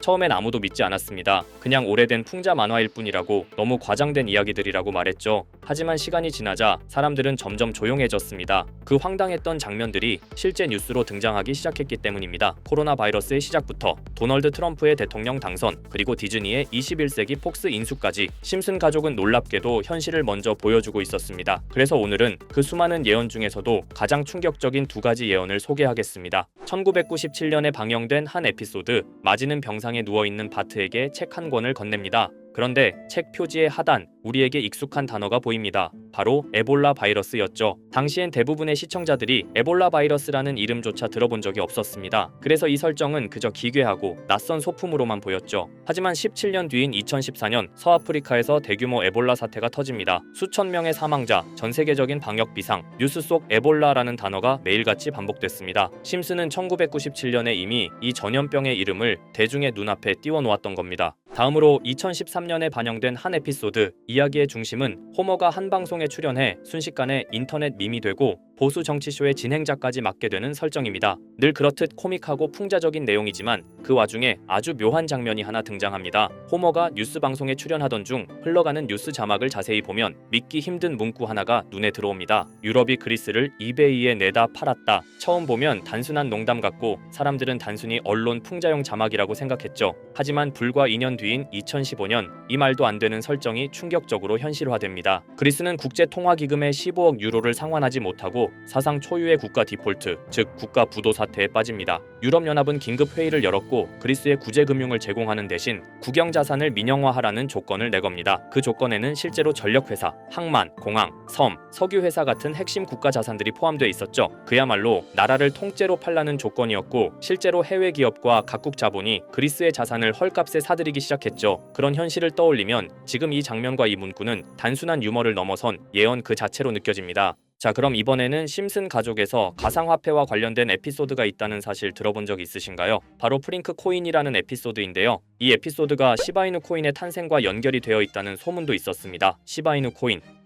처음엔 아무도 믿지 않았습니다. 그냥 오래된 풍자 만화일 뿐이라고, 너무 과장된 이야기들이라고 말했죠. 하지만 시간이 지나자 사람들은 점점 조용해졌습니다. 그 황당했던 장면들이 실제 뉴스로 등장하기 시작했기 때문입니다. 코로나 바이러스의 시작부터 도널드 트럼프의 대통령 당선, 그리고 디즈니의 21세기 폭스 인수까지 심슨 가족은 놀랍게도 현실을 먼저 보여주고 있었습니다. 그래서 오늘은 그 수많은 예언 중에서도 가장 충격적인 두 가지 예언을 소개하겠습니다. 1997년에 방영된 한 에피소드, 마지는 병상에 누워있는 바트에게 책 한 권을 건넵니다. 그런데 책 표지의 하단, 우리에게 익숙한 단어가 보입니다. 바로 에볼라 바이러스였죠. 당시엔 대부분의 시청자들이 에볼라 바이러스라는 이름조차 들어본 적이 없었습니다. 그래서 이 설정은 그저 기괴하고 낯선 소품으로만 보였죠. 하지만 17년 뒤인 2014년 서아프리카에서 대규모 에볼라 사태가 터집니다. 수천 명의 사망자, 전 세계적인 방역 비상, 뉴스 속 에볼라라는 단어가 매일같이 반복됐습니다. 심슨은 1997년에 이미 이 전염병의 이름을 대중의 눈앞에 띄워놓았던 겁니다. 다음으로 2013년에 반영된 한 에피소드, 이야기의 중심은 호머가 한 방송에 출연해 순식간에 인터넷 밈이 되고 보수 정치쇼의 진행자까지 맡게 되는 설정입니다. 늘 그렇듯 코믹하고 풍자적인 내용이지만 그 와중에 아주 묘한 장면이 하나 등장합니다. 호머가 뉴스 방송에 출연하던 중 흘러가는 뉴스 자막을 자세히 보면 믿기 힘든 문구 하나가 눈에 들어옵니다. 유럽이 그리스를 이베이에 내다 팔았다. 처음 보면 단순한 농담 같고 사람들은 단순히 언론 풍자용 자막이라고 생각했죠. 하지만 불과 2년 뒤인 2015년 이 말도 안 되는 설정이 충격적으로 현실화됩니다. 그리스는 국제통화기금의 15억 유로를 상환하지 못하고 사상 초유의 국가 디폴트, 즉 국가 부도 사태에 빠집니다. 유럽연합은 긴급 회의를 열었고 그리스에 구제금융을 제공하는 대신 국영자산을 민영화하라는 조건을 내겁니다. 그 조건에는 실제로 전력회사, 항만, 공항, 섬, 석유회사 같은 핵심 국가 자산들이 포함되어 있었죠. 그야말로 나라를 통째로 팔라는 조건이었고 실제로 해외 기업과 각국 자본이 그리스의 자산을 헐값에 사들이기 시작했죠. 그런 현실을 떠올리면 지금 이 장면과 이 문구는 단순한 유머를 넘어선 예언 그 자체로 느껴집니다. 자, 그럼 이번에는 심슨 가족에서 가상화폐와 관련된 에피소드가 있다는 사실 들어본 적 있으신가요? 바로 프링크 코인이라는 에피소드인데요. 이 에피소드가 시바이누 코인의 탄생과 연결이 되어 있다는 소문도 있었습니다. 시바이누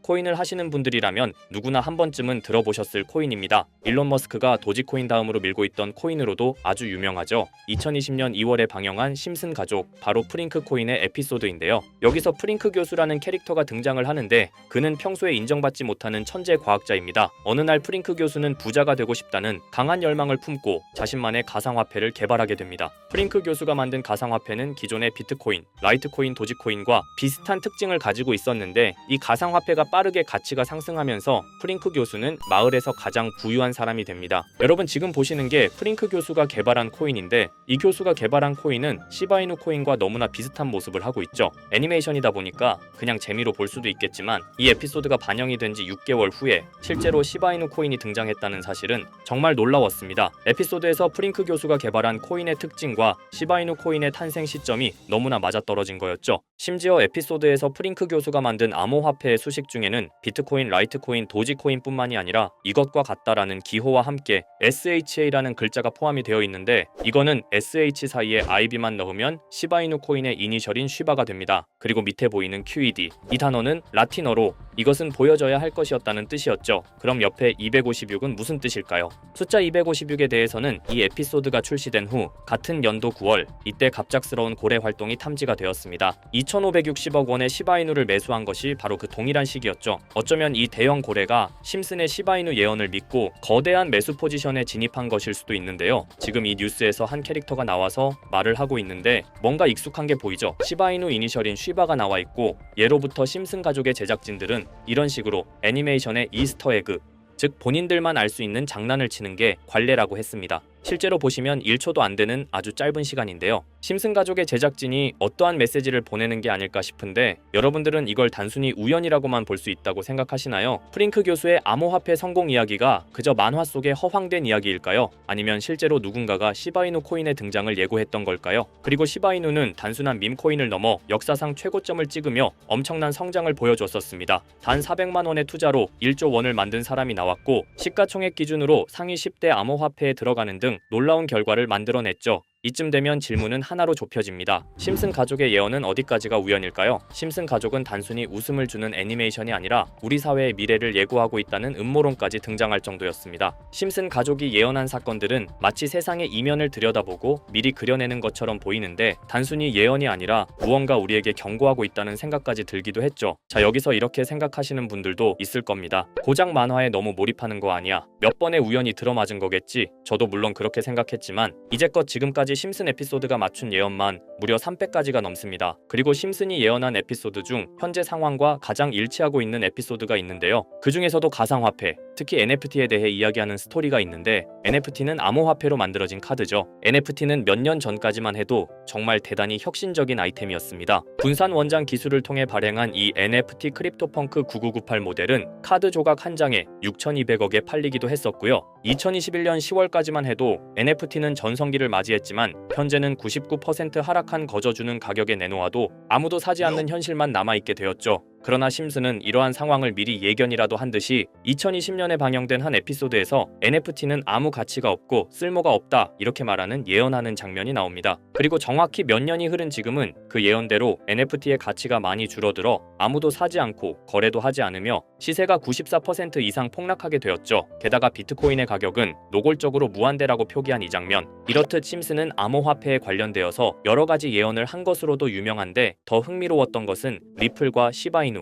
코인을 하시는 분들이라면 누구나 한 번쯤은 들어보셨을 코인입니다. 일론 머스크가 도지코인 다음으로 밀고 있던 코인으로도 아주 유명하죠. 2020년 2월에 방영한 심슨 가족, 바로 프링크 코인의 에피소드인데요. 여기서 프링크 교수라는 캐릭터가 등장을 하는데 그는 평소에 인정받지 못하는 천재 과학자입니다. 어느 날 프링크 교수는 부자가 되고 싶다는 강한 열망을 품고 자신만의 가상화폐를 개발하게 됩니다. 프링크 교수가 만든 가상화폐는 기존의 비트코인, 라이트코인, 도지코인과 비슷한 특징을 가지고 있었는데 이 가상화폐가 빠르게 가치가 상승하면서 프링크 교수는 마을에서 가장 부유한 사람이 됩니다. 여러분 지금 보시는 게 프링크 교수가 개발한 코인인데 이 교수가 개발한 코인은 시바이누 코인과 너무나 비슷한 모습을 하고 있죠. 애니메이션이다 보니까 그냥 재미로 볼 수도 있겠지만 이 에피소드가 반영이 된 지 6개월 후에 실제로 시바이누 코인이 등장했다는 사실은 정말 놀라웠습니다. 에피소드에서 프링크 교수가 개발한 코인의 특징과 시바이누 코인의 탄생 시점이 너무나 맞아떨어진 거였죠. 심지어 에피소드에서 프링크 교수가 만든 암호화폐의 수식 중에는 비트코인, 라이트코인, 도지코인뿐만이 아니라 이것과 같다라는 기호와 함께 SHA라는 글자가 포함이 되어 있는데 이거는 SH 사이에 IB만 넣으면 시바이누 코인의 이니셜인 쉬바가 됩니다. 그리고 밑에 보이는 QED, 이 단어는 라틴어로 이것은 보여져야 할 것이었다는 뜻이었죠. 그럼 옆에 256은 무슨 뜻일까요? 숫자 256에 대해서는 이 에피소드가 출시된 후 같은 연도 9월 이때 갑작스러운 고래 활동이 탐지가 되었습니다. 2,560억 원의 시바이누를 매수한 것이 바로 그 동일한 시기였죠. 어쩌면 이 대형 고래가 심슨의 시바이누 예언을 믿고 거대한 매수 포지션에 진입한 것일 수도 있는데요. 지금 이 뉴스에서 한 캐릭터가 나와서 말을 하고 있는데 뭔가 익숙한 게 보이죠. 시바이누 이니셜인 쉬바가 나와 있고 예로부터 심슨 가족의 제작진들은 이런 식으로 애니메이션의 이스터에그, 즉 본인들만 알 수 있는 장난을 치는 게 관례라고 했습니다. 실제로 보시면 1초도 안 되는 아주 짧은 시간인데요. 심슨 가족의 제작진이 어떠한 메시지를 보내는 게 아닐까 싶은데 여러분들은 이걸 단순히 우연이라고만 볼 수 있다고 생각하시나요? 프링크 교수의 암호화폐 성공 이야기가 그저 만화 속의 허황된 이야기일까요? 아니면 실제로 누군가가 시바이누 코인의 등장을 예고했던 걸까요? 그리고 시바이누는 단순한 밈코인을 넘어 역사상 최고점을 찍으며 엄청난 성장을 보여줬었습니다. 단 400만 원의 투자로 1조 원을 만든 사람이 나왔고 시가총액 기준으로 상위 10대 암호화폐에 들어가는 등 놀라운 결과를 만들어냈죠. 이쯤 되면 질문은 하나로 좁혀집니다. 심슨 가족의 예언은 어디까지가 우연일까요? 심슨 가족은 단순히 웃음을 주는 애니메이션이 아니라 우리 사회의 미래를 예고하고 있다는 음모론까지 등장할 정도였습니다. 심슨 가족이 예언한 사건들은 마치 세상의 이면을 들여다보고 미리 그려내는 것처럼 보이는데 단순히 예언이 아니라 무언가 우리에게 경고하고 있다는 생각까지 들기도 했죠. 자, 여기서 이렇게 생각하시는 분들도 있을 겁니다. 고작 만화에 너무 몰입하는 거 아니야? 몇 번의 우연이 들어맞은 거겠지? 저도 물론 그렇게 생각했지만 이제껏 지금까지 심슨 에피소드가 맞춘 예언만 무려 300가지가 넘습니다. 그리고 심슨이 예언한 에피소드 중 현재 상황과 가장 일치하고 있는 에피소드가 있는데요. 그 중에서도 가상화폐, 특히 NFT에 대해 이야기하는 스토리가 있는데 NFT는 암호화폐로 만들어진 카드죠. NFT는 몇 년 전까지만 해도 정말 대단히 혁신적인 아이템이었습니다. 분산 원장 기술을 통해 발행한 이 NFT 크립토펑크 9998 모델은 카드 조각 한 장에 6,200억에 팔리기도 했었고요. 2021년 10월까지만 해도 NFT는 전성기를 맞이했지만 현재는 99% 하락한 거저주는 가격에 내놓아도 아무도 사지 않는 현실만 남아있게 되었죠. 그러나 심슨은 이러한 상황을 미리 예견이라도 한 듯이 2020년에 방영된 한 에피소드에서 NFT는 아무 가치가 없고 쓸모가 없다 이렇게 말하는 예언하는 장면이 나옵니다. 그리고 정확히 몇 년이 흐른 지금은 그 예언대로 NFT의 가치가 많이 줄어들어 아무도 사지 않고 거래도 하지 않으며 시세가 94% 이상 폭락하게 되었죠. 게다가 비트코인의 가격은 노골적으로 무한대라고 표기한 이 장면, 이렇듯 심슨은 암호화폐에 관련되어서 여러 가지 예언을 한 것으로도 유명한데 더 흥미로웠던 것은 리플과 시바이누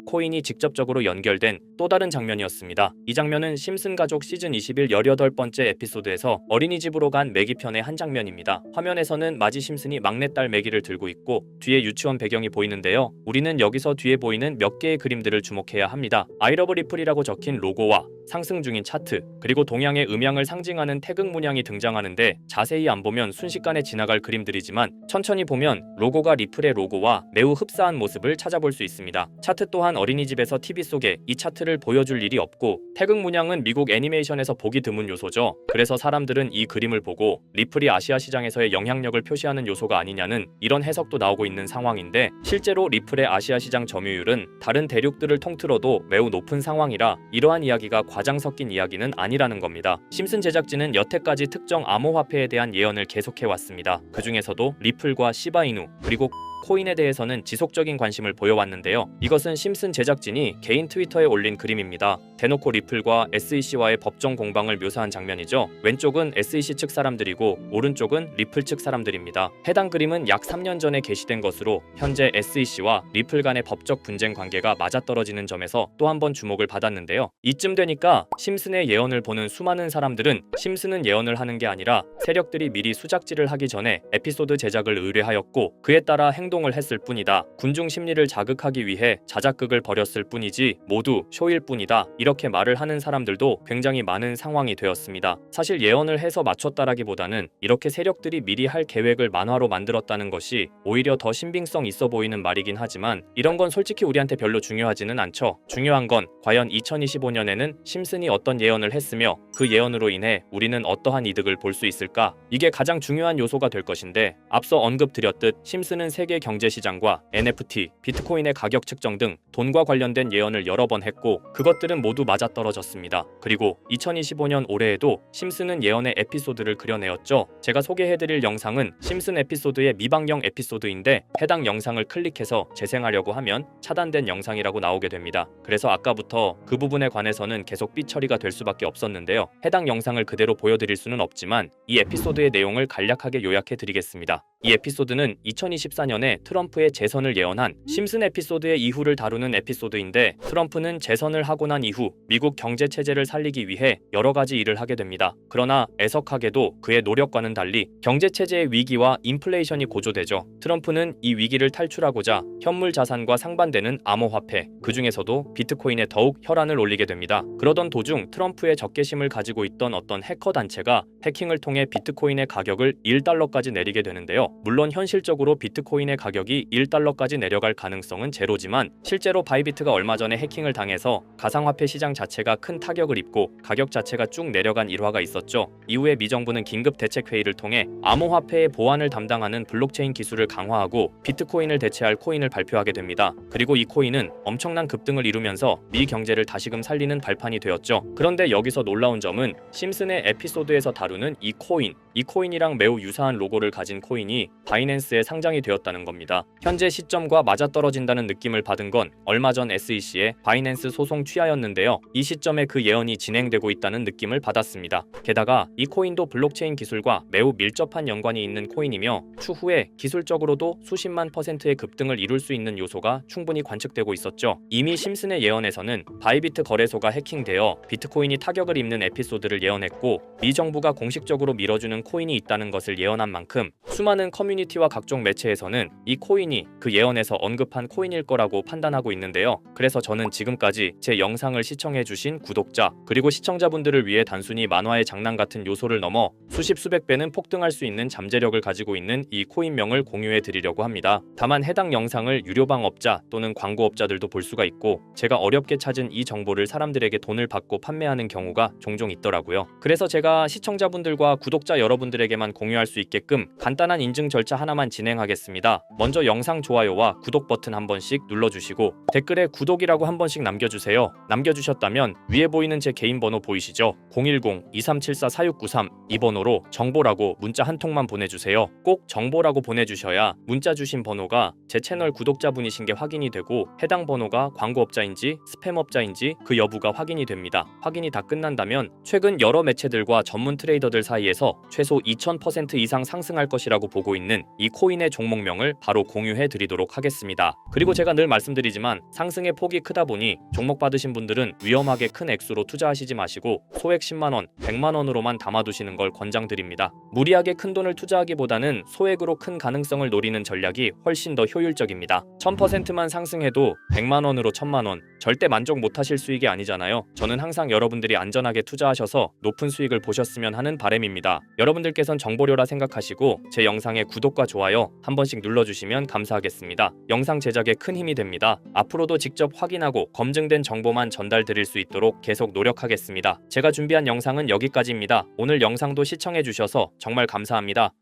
코인이 직접적으로 연결된 또 다른 장면이었습니다. 이 장면은 심슨 가족 시즌 21 18번째 에피소드에서 어린이집으로 간 매기 편의 한 장면입니다. 화면에서는 마지 심슨이 막내딸 매기를 들고 있고 뒤에 유치원 배경이 보이는데요. 우리는 여기서 뒤에 보이는 몇 개의 그림들을 주목해야 합니다. I love 리플이라고 적힌 로고와 상승 중인 차트, 그리고 동양의 음양을 상징하는 태극 문양이 등장하는데 자세히 안 보면 순식간에 지나갈 그림들이지만 천천히 보면 로고가 리플의 로고와 매우 흡사한 모습을 찾아볼 수 있습니다. 차트 또한 어린이집에서 TV 속에 이 차트를 보여줄 일이 없고 태극 문양은 미국 애니메이션에서 보기 드문 요소죠. 그래서 사람들은 이 그림을 보고 리플이 아시아 시장에서의 영향력을 표시하는 요소가 아니냐는 이런 해석도 나오고 있는 상황인데 실제로 리플의 아시아 시장 점유율은 다른 대륙들을 통틀어도 매우 높은 상황이라 이러한 이야기가 과장 섞인 이야기는 아니라는 겁니다. 심슨 제작진은 여태까지 특정 암호화폐에 대한 예언을 계속해왔습니다. 그 중에서도 리플과 시바이누 그리고 코인에 대해서는 지속적인 관심을 보여왔는데요. 이것은 심슨 제작진이 개인 트위터에 올린 그림입니다. 대놓고 리플과 SEC와의 법정 공방을 묘사한 장면이죠. 왼쪽은 SEC 측 사람들이고 오른쪽은 리플 측 사람들입니다. 해당 그림은 약 3년 전에 게시된 것으로 현재 SEC와 리플 간의 법적 분쟁 관계가 맞아떨어지는 점에서 또 한 번 주목을 받았는데요. 이쯤 되니까 심슨의 예언을 보는 수많은 사람들은 심슨은 예언을 하는 게 아니라 세력들이 미리 수작질을 하기 전에 에피소드 제작을 의뢰하였고 그에 따라 행동을 했을 뿐이다. 군중 심리를 자극하기 위해 자작극을 벌였을 뿐이지 모두 쇼일 뿐이다. 이렇게 말을 하는 사람들도 굉장히 많은 상황이 되었습니다. 사실 예언을 해서 맞췄다라기보다는 이렇게 세력들이 미리 할 계획을 만화로 만들었다는 것이 오히려 더 신빙성 있어 보이는 말이긴 하지만 이런 건 솔직히 우리한테 별로 중요하지는 않죠. 중요한 건 과연 2025년에는 심슨이 어떤 예언을 했으며 그 예언으로 인해 우리는 어떠한 이득을 볼 수 있을까? 이게 가장 중요한 요소가 될 것인데 앞서 언급드렸듯 심슨은 세계 경제시장과 NFT, 비트코인의 가격 측정 등 돈과 관련된 예언을 여러 번 했고 그것들은 모두 맞아떨어졌습니다. 그리고 2025년 올해에도 심슨은 예언의 에피소드를 그려내었죠. 제가 소개해드릴 영상은 심슨 에피소드의 미방영 에피소드인데 해당 영상을 클릭해서 재생하려고 하면 차단된 영상이라고 나오게 됩니다. 그래서 아까부터 그 부분에 관해서는 계속 삐처리가 될 수밖에 없었는데요. 해당 영상을 그대로 보여드릴 수는 없지만 이 에피소드의 내용을 간략하게 요약해드리겠습니다. 이 에피소드는 2024년에 트럼프의 재선을 예언한 심슨 에피소드의 이후를 다루는 에피소드인데 트럼프는 재선을 하고 난 이후 미국 경제 체제를 살리기 위해 여러 가지 일을 하게 됩니다. 그러나 애석하게도 그의 노력과는 달리 경제 체제의 위기와 인플레이션이 고조되죠. 트럼프는 이 위기를 탈출하고자 현물 자산과 상반되는 암호화폐, 그 중에서도 비트코인에 더욱 혈안을 올리게 됩니다. 그러던 도중 트럼프의 적개심을 가지고 있던 어떤 해커 단체가 해킹을 통해 비트코인의 가격을 1달러까지 내리게 되는데요. 물론 현실적으로 비트코인의 가격이 1달러까지 내려갈 가능성은 제로지만 실제로 바이비트가 얼마 전에 해킹을 당해서 가상화폐 시장 자체가 큰 타격을 입고 가격 자체가 쭉 내려간 일화가 있었죠. 이후에 미 정부는 긴급 대책 회의를 통해 암호화폐의 보안을 담당하는 블록체인 기술을 강화하고 비트코인을 대체할 코인을 발표하게 됩니다. 그리고 이 코인은 엄청난 급등을 이루면서 미 경제를 다시금 살리는 발판이 되었죠. 그런데 여기서 놀라운 점은 심슨의 에피소드에서 다루는 이 코인, 이 코인이랑 매우 유사한 로고를 가진 코인이 바이낸스에 상장이 되었다는 겁니다. 현재 시점과 맞아떨어진다는 느낌을 받은 건 얼마 전 SEC의 바이낸스 소송 취하였는데요. 이 시점에 그 예언이 진행되고 있다는 느낌을 받았습니다. 게다가 이 코인도 블록체인 기술과 매우 밀접한 연관이 있는 코인이며 추후에 기술적으로도 수십만 %의 급등을 이룰 수 있는 요소가 충분히 관측되고 있었죠. 이미 심슨의 예언에서는 바이비트 거래소가 해킹되어 비트코인이 타격을 입는 에피소드를 예언했고 미 정부가 공식적으로 밀어주는 코인이 있다는 것을 예언한 만큼 수많은 커뮤니티와 각종 매체에서는 이 코인이 그 예언에서 언급한 코인일 거라고 판단하고 있는데요. 그래서 저는 지금까지 제 영상을 시청해주신 구독자 그리고 시청자분들을 위해 단순히 만화의 장난 같은 요소를 넘어 수십 수백 배는 폭등할 수 있는 잠재력을 가지고 있는 이 코인명을 공유해 드리려고 합니다. 다만 해당 영상을 유료방업자 또는 광고업자들도 볼 수가 있고 제가 어렵게 찾은 이 정보를 사람들에게 돈을 받고 판매하는 경우가 종종 있더라고요. 그래서 제가 시청자분들과 구독자 여러분들에게만 공유할 수 있게끔 간단한 인증 절차 하나만 진행하겠습니다. 먼저 영상 좋아요와 구독 버튼 한 번씩 눌러주시고 댓글에 구독이라고 한 번씩 남겨주세요. 남겨주셨다면 위에 보이는 제 개인 번호 보이시죠? 010-2374-4693 이 번호로 정보라고 문자 한 통만 보내주세요. 꼭 정보라고 보내주셔야 문자 주신 번호가 제 채널 구독자분이신 게 확인이 되고 해당 번호가 광고업자인지 스팸업자인지 그 여부가 확인이 됩니다. 확인이 다 끝난다면 최근 여러 매체들과 전문 트레이더들 사이에서 최소 2000% 이상 상승할 것이라고 보고 있는 이 코인의 종목명을 바로 공유해 드리도록 하겠습니다. 그리고 제가 늘 말씀드리지만 상승의 폭이 크다 보니 종목 받으신 분들은 위험하게 큰 액수로 투자하시지 마시고 소액 10만원, 100만원으로만 담아두시는 걸 권장드립니다. 무리하게 큰 돈을 투자하기보다는 소액으로 큰 가능성을 노리는 전략이 훨씬 더 효율적입니다. 1000%만 상승해도 100만원으로 1000만원 절대 만족 못하실 수익이 아니잖아요. 저는 항상 여러분들이 안전하게 투자하셔서 높은 수익을 보셨으면 하는 바람입니다. 여러분들께선 정보료라 생각하시고 제 영상에 구독과 좋아요 한 번씩 눌러주시면 감사하겠습니다. 영상 제작에 큰 힘이 됩니다. 앞으로도 직접 확인하고 검증된 정보만 전달드릴 수 있도록 계속 노력하겠습니다. 제가 준비한 영상은 여기까지입니다. 오늘 영상도 시청해주셔서 정말 감사합니다.